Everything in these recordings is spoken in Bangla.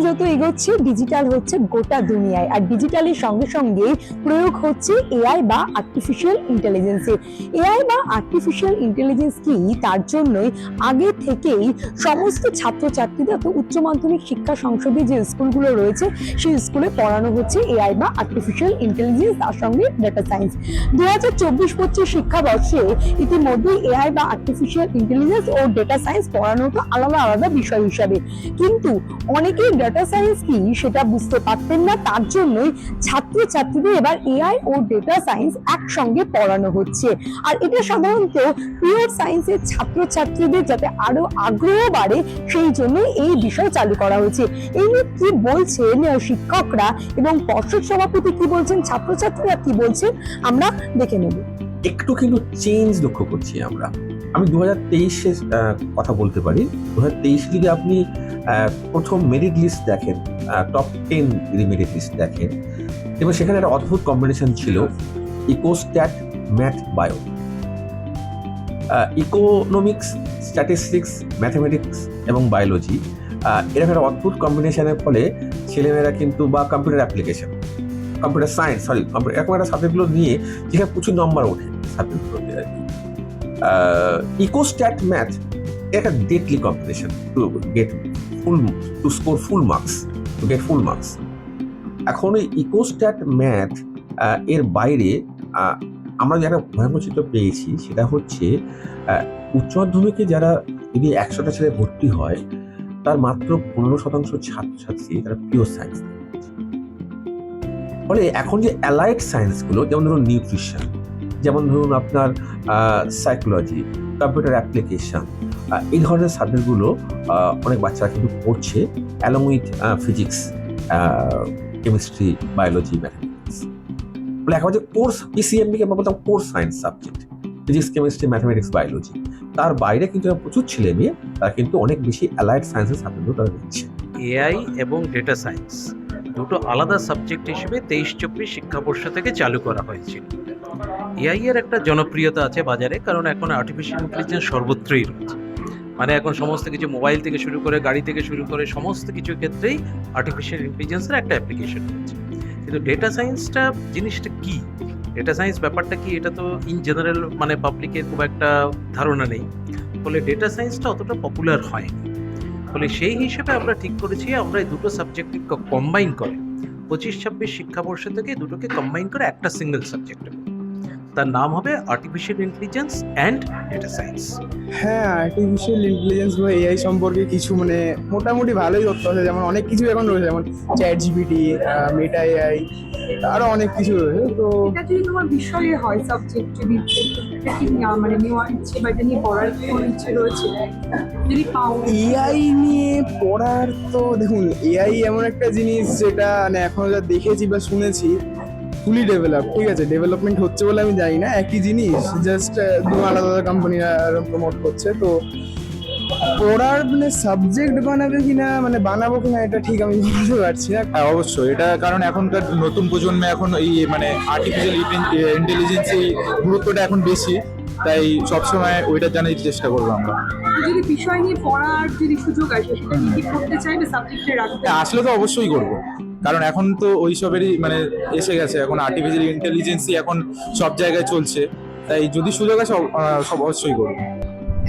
যত এগোচ্ছে ডিজিটাল হচ্ছে গোটা দুনিয়ায়, আর ডিজিটালের সঙ্গে সঙ্গে প্রয়োগ হচ্ছে এআই বা আর্টিফিশিয়াল ইন্টেলিজেন্সের। এআই বা আর্টিফিশিয়াল ইন্টেলিজেন্স কি, তার জন্যই আগে থেকেই সমস্ত ছাত্রছাত্রীদের উচ্চ মাধ্যমিক শিক্ষা সংসদে যে স্কুলগুলো রয়েছে সেই স্কুলে পড়ানো হচ্ছে এআই বা আর্টিফিশিয়াল ইন্টেলিজেন্স, তার সঙ্গে ডেটা সায়েন্স। 2024-25 শিক্ষাবর্ষে ইতিমধ্যেই এআই বা আর্টিফিশিয়াল ইন্টেলিজেন্স ও ডেটা সায়েন্স পড়ানো হতো আলাদা আলাদা বিষয় হিসাবে, কিন্তু অনেকেই ডেটা সায়েন্স কি সেটা বুঝতে পারতেন না। তার জন্যই ছাত্রছাত্রীদের এবার এআই ও ডেটা সায়েন্স একসঙ্গে পড়ানো হচ্ছে। আর এটা সাধারণত পিওর সায়েন্সের ছাত্রছাত্রীদের যাতে আরো আগ্রহ বাড়ে সেই জন্য এই বিষয় চালু করা হয়েছে। এই নিয়ে কি বলছেন শিক্ষকরা এবং পর্ষদ সভাপতি কি বলছেন, ছাত্রছাত্রীরা কি বলছেন, আমরা দেখে নেব। একটু কিন্তু চেঞ্জ লক্ষ্য করছি আমরা। আমি 2023-এর কথা বলতে পারি। 2023 যদি আপনি প্রথম মেরিট লিস্ট দেখেন, টপ 10 যদি মেরিট লিস্ট দেখেন, এবং সেখানে একটা অদ্ভুত কম্বিনেশন ছিল eco stat, math, bio. Economics, statistics, mathematics এবং বায়োলজি, এরকম একটা অদ্ভুত কম্বিনেশনের ফলে ছেলেমেয়েরা কিন্তু, বা কম্পিউটার অ্যাপ্লিকেশন, কম্পিউটার সায়েন্স, এরকম একটা সাবজেক্টগুলো নিয়ে যেখানে প্রচুর নম্বর ওঠে সাবজেক্টগুলোতে আর কি। ইকোস্ট্যাট ম্যাথ একটা deadly combination to score full marks, to get full marks. এখন এই ইকোস্ট্যাট ম্যাথ এর বাইরে আমরা যারা ভয়াবহ চিত্র পেয়েছি সেটা হচ্ছে উচ্চ মাধ্যমিকে যারা যদি 100টা ছেলে ভর্তি হয় তার মাত্র 15% ছাত্রছাত্রী তারা পিওর সায়েন্স। ফলে এখন যে অ্যালাইড সায়েন্সগুলো, যেমন ধরুন নিউট্রিশন, যেমন ধরুন আপনার সাইকোলজি, কম্পিউটার অ্যাপ্লিকেশন, এই ধরনের সাবজেক্টগুলো অনেক বাচ্চারা কিন্তু পড়ছে, along with physics, chemistry, biology, mathematics. বলে এখন যে কোর্স পিসিএমবিকে আমরা বলতাম course science subject, physics, chemistry, mathematics, biology, তার বাইরে কিন্তু প্রচুর ছেলে মেয়ে তারা কিন্তু অনেক বেশি অ্যালাইড সায়েন্সের সাবজেক্টগুলো তারা দিচ্ছে। এআই এবং ডেটা সায়েন্স দুটো আলাদা সাবজেক্ট হিসেবে 23-24 শিক্ষাবর্ষ থেকে চালু করা হয়েছিল। এআই এর একটা জনপ্রিয়তা আছে বাজারে, কারণ এখন আর্টিফিশিয়াল ইন্টেলিজেন্স সর্বত্রই রয়েছে। মানে এখন সমস্ত কিছু, মোবাইল থেকে শুরু করে গাড়ি থেকে শুরু করে সমস্ত কিছুর ক্ষেত্রেই আর্টিফিশিয়াল ইন্টেলিজেন্সের একটা অ্যাপ্লিকেশন রয়েছে। কিন্তু ডেটা সায়েন্সটা জিনিসটা কি, ডেটা সায়েন্স ব্যাপারটা কি, এটা তো ইন জেনারেল মানে পাবলিকের খুব একটা ধারণা নেই, ফলে ডেটা সায়েন্সটা অতটা পপুলার হয়নি। ফলে সেই হিসেবে আমরা ঠিক করেছি আমরা এই দুটো সাবজেক্টকে কম্বাইন করে 25-26 শিক্ষাবর্ষ থেকে দুটোকে কম্বাইন করে একটা সিঙ্গেল সাবজেক্টে, তার নাম হবে artificial intelligence and data science. হ্যাঁ, আর্টিফিশিয়াল ইন্টেলিজেন্স বা এআই সম্পর্কে কিছু মানে মোটামুটি ভালোই তথ্য আছে। যেমন অনেক কিছু এখন রয়েছে, যেমন চ্যাট জিপিটি, মেটা এআই, আরো অনেক কিছু রয়েছে। তো এটা যদি তোমার বিষয়ে হয় সাবজেক্ট, যদি এটা কি মানে নেওয়ার ইচ্ছে বা এটা নিয়ে পড়ার কোনো ইচ্ছে রয়েছে যদি পাও? এআই নিয়ে পড়ার তো দেখুন, এআই এমন একটা জিনিস যেটা মানে এখন যা দেখেছি বা শুনেছি ফুলি ডেভেলপ, ঠিক আছে, ডেভেলপমেন্ট হচ্ছে বলে আমি জানি না, একই জিনিস জাস্ট দু আলাদা কোম্পানিরা প্রমোট করছে। তো পড়ার মানে সাবজেক্ট বানাবে কিনা, মানে বানাবো কিনা এটা ঠিক আমি বলতে পারছি না। হ্যাঁ, অবশ্যই এটা, কারণ এখনকার নতুন প্রজন্মে এখন এই মানে আর্টিফিশিয়াল ইন্টেলিজেন্সের গুরুত্বটা এখন বেশি, তাই সবসময় ওইটা জানার চেষ্টা করবো আমরা। যদি বিষয় নিয়ে পড়ার যদি সুযোগ আসে সেটা কি পড়তে চাইবে, সাবজেক্টে রাখবে? আসলে তো অবশ্যই করবো, কারণ এখন তো ওইসবেরই মানে এসে গেছে, এখন আর্টিফিশিয়াল ইন্টেলিজেন্সই এখন সব জায়গায় চলছে, তাই যদি সুযোগ আসে সব অবশ্যই করবো।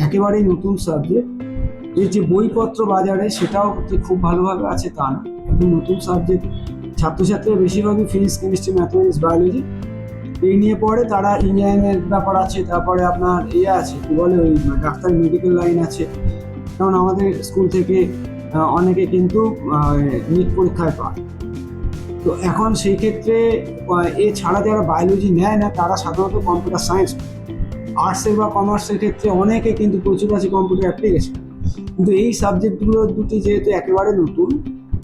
একেবারেই নতুন সাবজেক্ট, এর যে বইপত্র বাজারে সেটাও যে খুব ভালোভাবে আছে তা না, একদম নতুন সাবজেক্ট। ছাত্রছাত্রীরা বেশিরভাগই ফিজিক্স, কেমিস্ট্রি, ম্যাথমেটিক্স, বায়োলজি এই নিয়ে পড়ে। তারা ইঞ্জিনিয়ারিংয়ের ব্যাপার আছে, তারপরে আপনার আছে কি বলে ওই ডাক্তার, মেডিকেল লাইন আছে। কারণ আমাদের স্কুল থেকে অনেকে কিন্তু নিট পরীক্ষায় পায়। তো এখন সেই ক্ষেত্রে এছাড়া যারা বায়োলজি নেয় না তারা সাধারণত কম্পিউটার সায়েন্স, আর্টসের বা কমার্সের ক্ষেত্রে অনেকে কিন্তু প্রচুর আছে কম্পিউটার অ্যাপ্লিকেশন। কিন্তু এই সাবজেক্টগুলো দুটি যেহেতু একেবারে নতুন,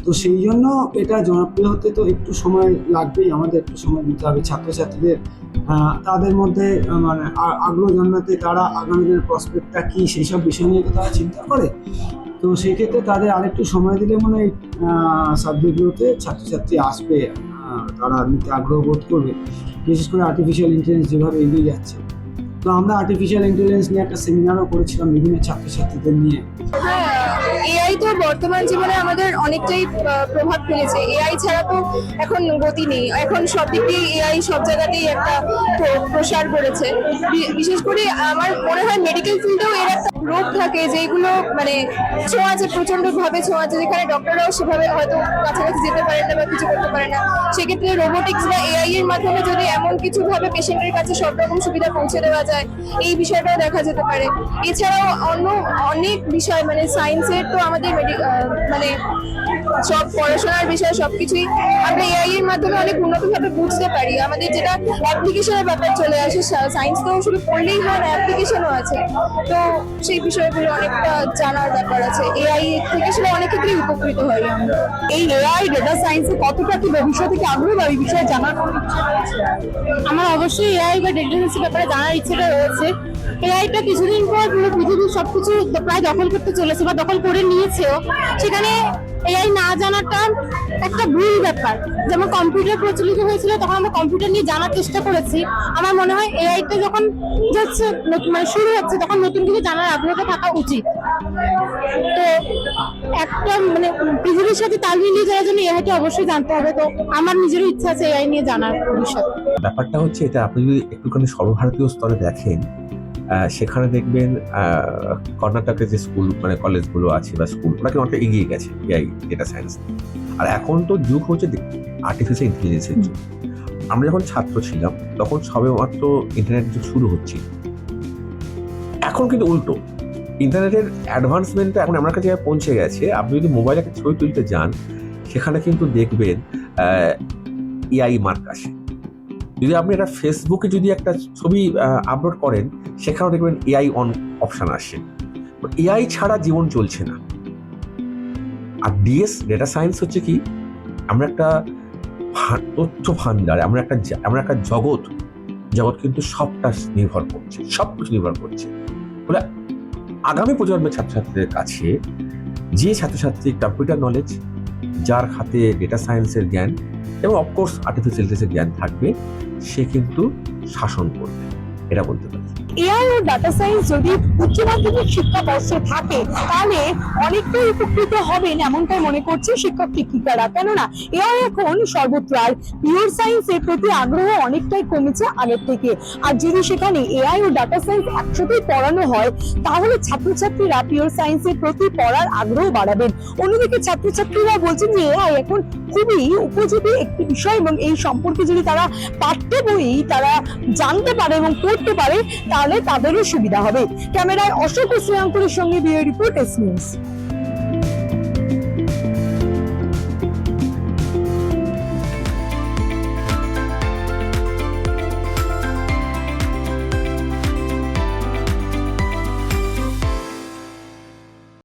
তো সেই জন্য এটা জনপ্রিয় হতে তো একটু সময় লাগবেই, আমাদের একটু সময় দিতে হবে ছাত্রছাত্রীদের তাদের মধ্যে মানে আগ্রহ জন্মাতে, তারা আগামী দিনের প্রসপেক্টটা কী সেই সব বিষয় নিয়ে তো তারা চিন্তা করে। তো সেই ক্ষেত্রে তাদের আরেকটু সময় দিলে মনে হয় সাবজেক্টগুলোতে ছাত্রছাত্রী আসবে, তারা নিতে আগ্রহ বোধ করবে, বিশেষ করে আর্টিফিশিয়াল ইন্টেলিজেন্স যেভাবে এগিয়ে যাচ্ছে। তো আমরা আর্টিফিশিয়াল ইন্টেলিজেন্স নিয়ে একটা সেমিনারও করেছিলাম বিভিন্ন ছাত্রছাত্রীদের নিয়ে। হ্যাঁ, এআই তো বর্তমান জীবনে আমাদের অনেকটাই প্রভাব ফেলেছে। এআই ছাড়া তো এখন গতি নেই, এখন সব দিক দিয়ে এআই সব জায়গাতেই একটা প্রসার করেছে। বিশেষ করে আমার মনে হয় মেডিকেল ফিল্ডেও এর একটা রোগ থাকে যেগুলো মানে ছোঁয়াচে, প্রচন্ড ভাবে ছোঁয়াচে, যেখানে ডক্টররাও সেভাবে হয়তো কাছাকাছি যেতে পারেন না বা কিছু করতে পারে না। সেক্ষেত্রে রোবোটিক্স বা এআই এর মাধ্যমে যদি এমন কিছু ভাবে পেশেন্টের কাছে সব রকম সুবিধা পৌঁছে দেওয়া যায়, এই বিষয়টাও দেখা যেতে পারে। এছাড়াও অন্য অনেক বিষয় মানে সায়েন্সের তো আমাদের মানে সব পড়াশোনার বিষয় সবকিছুই আমরা এআই এর মাধ্যমে অনেক উন্নতভাবে বুঝতে পারি। আমাদের যেটা অ্যাপ্লিকেশনের ব্যাপার চলে আসে, সায়েন্স তো শুধু পড়লেই হয় না, অ্যাপ্লিকেশনও আছে। তো সেই বিষয়গুলো অনেকটা জানার ব্যাপার আছে। এআই থেকে সেটা অনেক ক্ষেত্রেই উপকৃত হয় আমরা। এই এআই ডেটা সায়েন্সে কতটা কি ভবিষ্যতে কি আগ্রহ বা এই বিষয়ে জানার কোনো ইচ্ছা রয়েছে? আমার অবশ্যই এআই বা ডেটা সায়েন্সের ব্যাপারে জানার ইচ্ছেটা রয়েছে। এআইটা কিছুদিন পর পুরো পৃথিবীর সবকিছু প্রায় দখল করতে চলেছে বা দখল করে নিয়েছেও। সেখানে এআই না জানাটা একটা ভুল ব্যাপার। যেমন কম্পিউটার প্রচলিত হয়েছিল, তখন আমরা কম্পিউটার নিয়ে জানার চেষ্টা করেছি। আমার মনে হয় এআইটা যখন যাচ্ছে মানে শুরু হচ্ছে, তখন নতুন কিছু জানার আগ্রহটা থাকা উচিত। তো একটা মানে পৃথিবীর সাথে তাল মিলিয়ে যাওয়ার জন্য এআইটা অবশ্যই জানতে হবে। তো আমার নিজেরও ইচ্ছা আছে এআই নিয়ে জানার ভবিষ্যতে। ব্যাপারটা হচ্ছে এটা, আপনি যদি একটুখানি সর্বভারতীয় স্তরে দেখেন, সেখানে দেখবেন কর্ণাটকের যে স্কুল মানে কলেজগুলো আছে বা স্কুল, ওরা কিন্তু অনেকটা এগিয়ে গেছে এআই ডেটা সায়েন্স। আর এখন তো যুগ হচ্ছে আর্টিফিশিয়াল ইন্টেলিজেন্সের যুগ। আমরা যখন ছাত্র ছিলাম তখন সবে মাত্র ইন্টারনেট যুগ শুরু হচ্ছে। এখন কিন্তু উল্টো, ইন্টারনেটের অ্যাডভান্সমেন্টটা এখন এমন একটা জায়গায় পৌঁছে গেছে, আপনি যদি মোবাইলে একটা ছবি তুলতে যান সেখানে কিন্তু দেখবেন এআই মার্ক আসে। যদি আপনি একটা ফেসবুকে যদি একটা ছবি আপলোড করেন, সেখানেও দেখবেন এআই অন অপশন আসে। এআই ছাড়া জীবন চলছে না। আর ডিএস ডেটা সায়েন্স হচ্ছে কি, আমরা একটা তথ্য ভান্ডার, আমরা একটা জগৎ কিন্তু সবটা নির্ভর করছে, সব কিছু নির্ভর করছে। বলে আগামী প্রজন্মের ছাত্রছাত্রীদের কাছে যে ছাত্রছাত্রী কম্পিউটার নলেজ, যার হাতে ডেটা সায়েন্সের জ্ঞান এবং অফকোর্স আর্টিফিশিয়াল ইন্টেলিজেন্সের জ্ঞান থাকবে, সে কিন্তু শাসন করবে, এটা বলতে পারি। এআই ও ডাটা সায়েন্স যদি উচ্চ মাধ্যমিক শিক্ষা বর্ষে থাকে তাহলে অনেকটাই উপকৃত হবেন এমনটাই মনে করছে শিক্ষক শিক্ষিকারা। কেননা এআই এখন সর্বত্র, আর পিওর সায়েন্সের প্রতি আগ্রহ অনেকটাই কমেছে আগের থেকে। আর যদি সেখানে এআই ও ডাটা সায়েন্স একসাথেই পড়ানো হয় তাহলে ছাত্রছাত্রীরা পিওর সায়েন্সের প্রতি পড়ার আগ্রহ বাড়াবেন। অন্যদিকে ছাত্রছাত্রীরা বলছেন যে এআই এখন খুবই উপযোগী একটি বিষয়, এবং এই সম্পর্কে যদি তারা পাঠ্য বই তারা জানতে পারে এবং পড়তে পারে তাহলে তাদেরও সুবিধা হবে। ক্যামেরায় অশোক ও শ্রেয়াঙ্কুরের সঙ্গে বিও রিপোর্ট, এস নিউজ।